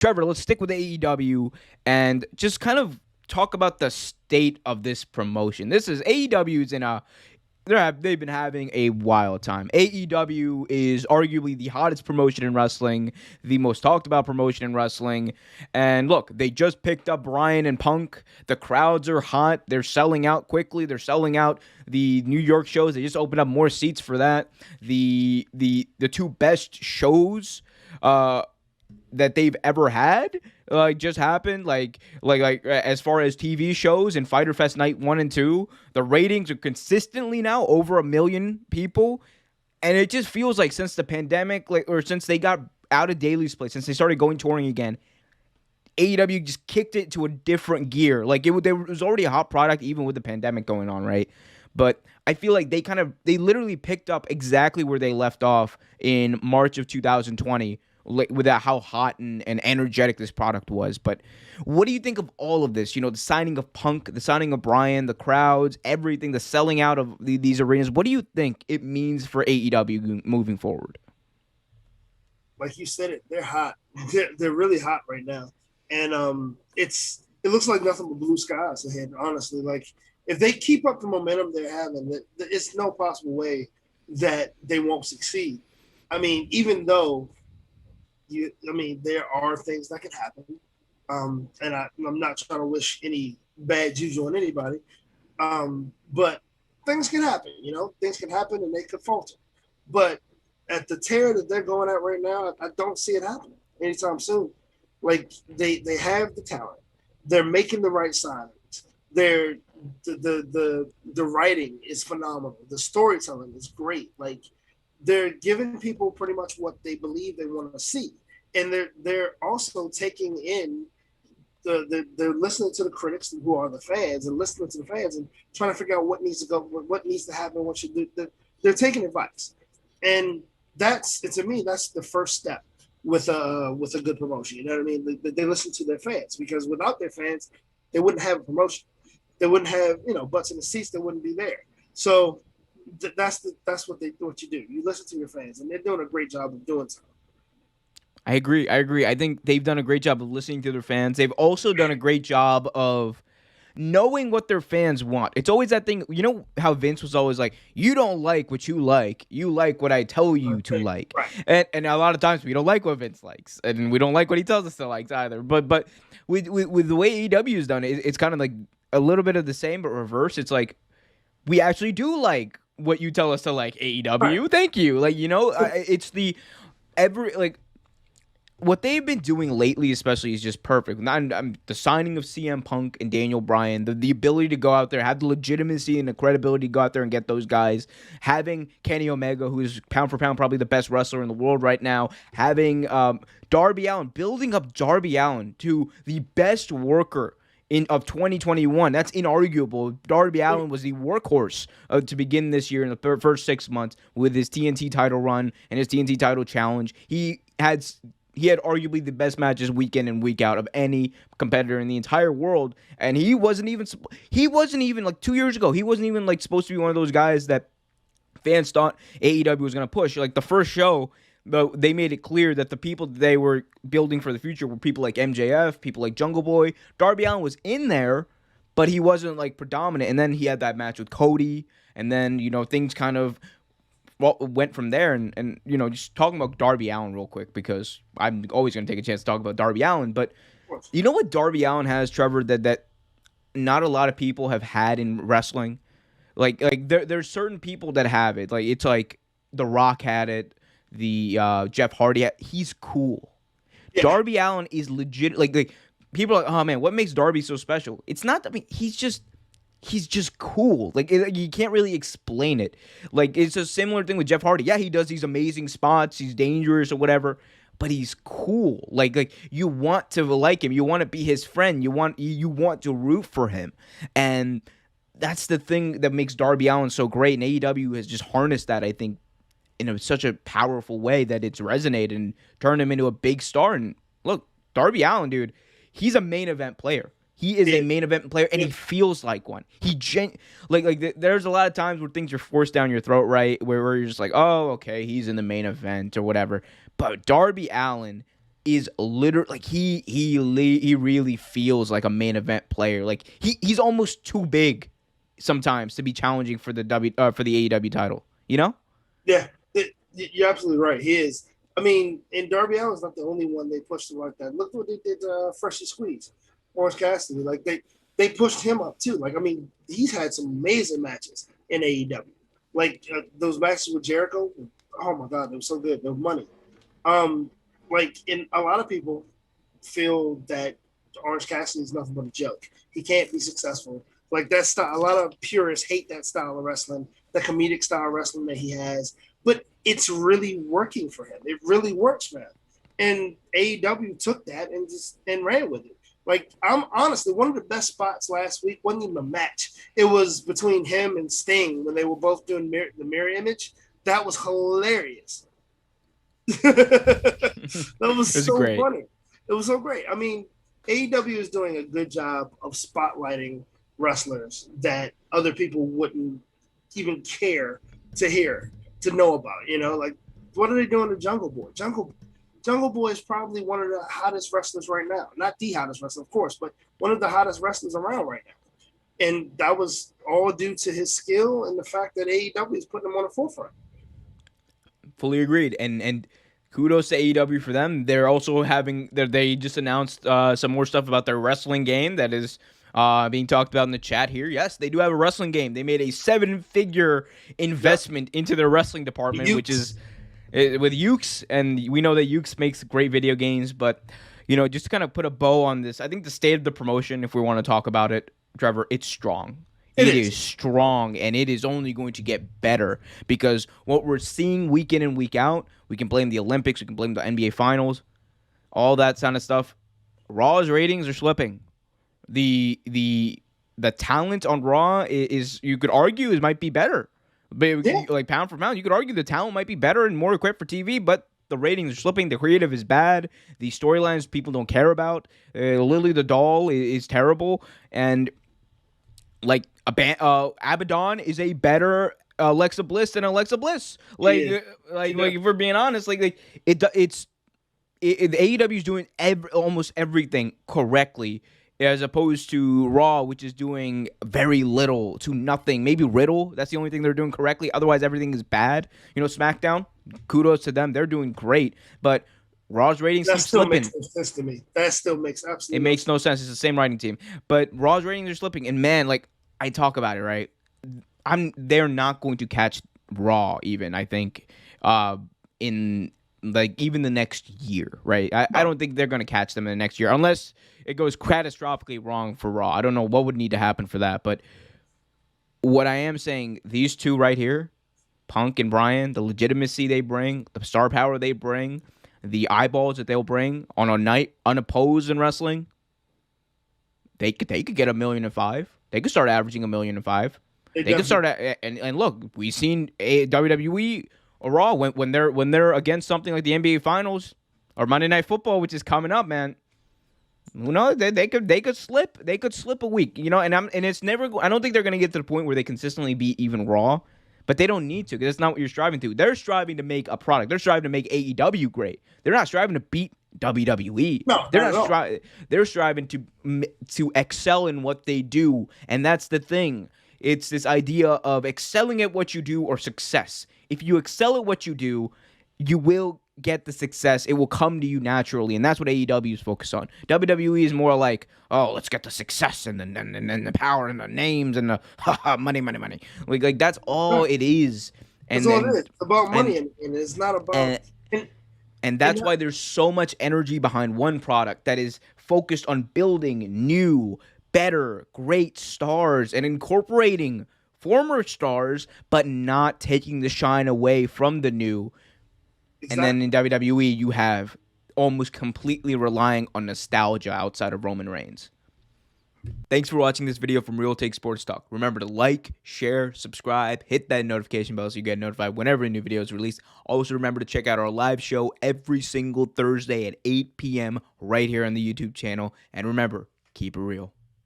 Trevor, let's stick with AEW and just kind of talk about the state of this promotion. This is AEW's in a they've been having a wild time. AEW is arguably the hottest promotion in wrestling, the most talked about promotion in wrestling. And look, they just picked up Bryan and Punk. The crowds are hot. They're selling out quickly. They're selling out the New York shows. They just opened up more seats for that. The two best shows that they've ever had just happened like as far as TV shows and Fyter Fest night 1 and 2, the ratings are consistently now over 1 million people, and it just feels like since the pandemic, like, or since they got out of Daly's place, since they started going touring again, AEW just kicked it to a different gear. Like it was already a hot product even with the pandemic going on, right? But I feel like they literally picked up exactly where they left off in March of 2020 with that, how hot and energetic this product was. But what do you think of all of this? You know, the signing of Punk, the signing of Bryan, the crowds, everything, the selling out of these arenas. What do you think it means for AEW moving forward? Like you said it, they're hot. They're really hot right now, and it looks like nothing but blue skies ahead. Honestly, like if they keep up the momentum they're having, it's no possible way that they won't succeed. I mean, even though there are things that can happen, and I'm not trying to wish any bad juju on anybody, but things can happen. You know, things can happen and they could falter. But at the tear that they're going at right now, I don't see it happening anytime soon. Like they have the talent, they're making the right signings. They're the writing is phenomenal. The storytelling is great. Like they're giving people pretty much what they believe they want to see, and they're also taking in they're listening to the critics who are the fans and listening to the fans and trying to figure out what needs to go, what needs to happen, what should do. They're taking advice, and to me that's the first step with a good promotion. You know what I mean? They listen to their fans, because without their fans, they wouldn't have a promotion. They wouldn't have butts in the seats. They wouldn't be there. So that's what you do. You listen to your fans, and they're doing a great job of doing so. I agree. I think they've done a great job of listening to their fans. They've also done a great job of knowing what their fans want. It's always that thing. You know how Vince was always like, "You don't like what you like what I tell you to like." Right. And a lot of times we don't like what Vince likes, and we don't like what he tells us to like either. But with the way AEW is done, it's kind of like a little bit of the same but reverse. It's like we actually do like what you tell us to like, AEW. Right. Thank you. Like, it's the every like what they've been doing lately, especially, is just perfect. The signing of CM Punk and Daniel Bryan, the ability to go out there, have the legitimacy and the credibility to go out there and get those guys, having Kenny Omega, who is pound for pound probably the best wrestler in the world right now, having Darby Allin, building up Darby Allin to the best worker of 2021. That's inarguable. Darby Allin was the workhorse to begin this year in the first 6 months with his TNT title run and his TNT title challenge. He had arguably the best matches week in and week out of any competitor in the entire world, and he wasn't even like 2 years ago. He wasn't even like supposed to be one of those guys that fans thought AEW was going to push. Like the first show, they made it clear that the people that they were building for the future were people like MJF, people like Jungle Boy. Darby Allin was in there, but he wasn't like predominant. And then he had that match with Cody, and then things kind of went from there. And just talking about Darby Allin real quick, because I'm always going to take a chance to talk about Darby Allin. But you know what Darby Allin has, Trevor, that not a lot of people have had in wrestling? Like there's certain people that have it. Like it's like The Rock had it, the Jeff Hardy. He's cool. Yeah. Darby Allin is legit. Like people are like, oh man, what makes Darby so special? It's not. I mean, he's just cool. Like you can't really explain it. Like it's a similar thing with Jeff Hardy. Yeah, he does these amazing spots. He's dangerous or whatever, but he's cool. Like you want to like him. You want to be his friend. You want to root for him, and that's the thing that makes Darby Allin so great. And AEW has just harnessed that, I think, in such a powerful way that it's resonated and turned him into a big star. And look, Darby Allin, dude, he's a main event player. He is a main event player, and he feels like one. There's a lot of times where things are forced down your throat, right? Where you're just like, oh, okay, he's in the main event or whatever. But Darby Allin is literally like he really feels like a main event player. Like he's almost too big sometimes to be challenging for the for the AEW title. You know? Yeah, you're absolutely right. He is. I mean, and Darby Allin's not the only one they pushed him like that. Look what they did, Freshly Squeezed, Orange Cassidy. Like they pushed him up too. Like I mean, he's had some amazing matches in AEW. Like those matches with Jericho. Oh my God, they were so good. They were money. Um, like, and a lot of people feel that Orange Cassidy is nothing but a joke. He can't be successful. Like that style, a lot of purists hate that style of wrestling, the comedic style of wrestling that he has. But it's really working for him. It really works, man. And AEW took that and ran with it. Like I'm honestly, one of the best spots last week wasn't even a match. It was between him and Sting when they were both doing the mirror image. That was hilarious. That was so great. funny. It was so great. I mean, AEW is doing a good job of spotlighting wrestlers that other people wouldn't even care to hear, to know about. You know, like what are they doing to Jungle Boy? Jungle Boy is probably one of the hottest wrestlers right now. Not the hottest wrestler, of course, but one of the hottest wrestlers around right now. And that was all due to his skill and the fact that AEW is putting him on the forefront. Fully agreed. And kudos to AEW for them. They're also they just announced some more stuff about their wrestling game that is being talked about in the chat here. Yes, they do have a wrestling game. They made a 7-figure investment into their wrestling department, which is with Ukes, and we know that Ukes makes great video games. But just to kind of put a bow on this, I think the state of the promotion, if we want to talk about it, Trevor, it's strong. It is strong, and it is only going to get better because what we're seeing week in and week out, we can blame the Olympics, we can blame the NBA Finals, all that kind of stuff. Raw's ratings are slipping. The talent on Raw is you could argue it might be better. But like pound for pound, you could argue the talent might be better and more equipped for TV, but the ratings are slipping. The creative is bad. The storylines people don't care about. Lily the Doll is terrible, and like Abaddon is a better Alexa Bliss than Alexa Bliss. Like if we're being honest, the AEW is doing almost everything correctly, as opposed to Raw, which is doing very little to nothing. Maybe Riddle, that's the only thing they're doing correctly. Otherwise, everything is bad. SmackDown, kudos to them, they're doing great, but Raw's ratings keep slipping. Makes no sense to me. That still makes absolutely. It makes no sense. It's the same writing team, but Raw's ratings are slipping. And man, like I talk about it, right? They're not going to catch Raw even. I think, in like even the next year, right? I don't think they're going to catch them in the next year unless it goes catastrophically wrong for Raw. I don't know what would need to happen for that, but what I am saying, these two right here, Punk and Bryan, the legitimacy they bring, the star power they bring, the eyeballs that they'll bring on a night unopposed in wrestling, they could get 1.5 million. They could start averaging 1.5 million. They could start and look, we've seen WWE or Raw when they're against something like the NBA Finals or Monday Night Football, which is coming up, man. They could slip a week, and it's never. I don't think they're gonna get to the point where they consistently beat even Raw. But they don't need to because that's not what you're striving to. They're striving to make a product. They're striving to make AEW great. They're not striving to beat WWE. No, they're not. They're striving to excel in what they do, and that's the thing. It's this idea of excelling at what you do or success. If you excel at what you do, you will get the success. It will come to you naturally, and that's what AEW is focused on. WWE is more like, oh, let's get the success and the power and the names and the money. Like that's all it is. And that's all it is. It's about money, and it's not about. And that's why there's so much energy behind one product that is focused on building new, better, great stars and incorporating former stars, but not taking the shine away from the new. Exactly. And then in WWE, you have almost completely relying on nostalgia outside of Roman Reigns. Thanks for watching this video from Real Take Sports Talk. Remember to like, share, subscribe, hit that notification bell so you get notified whenever a new video is released. Also, remember to check out our live show every single Thursday at 8 p.m. right here on the YouTube channel. And remember, keep it real.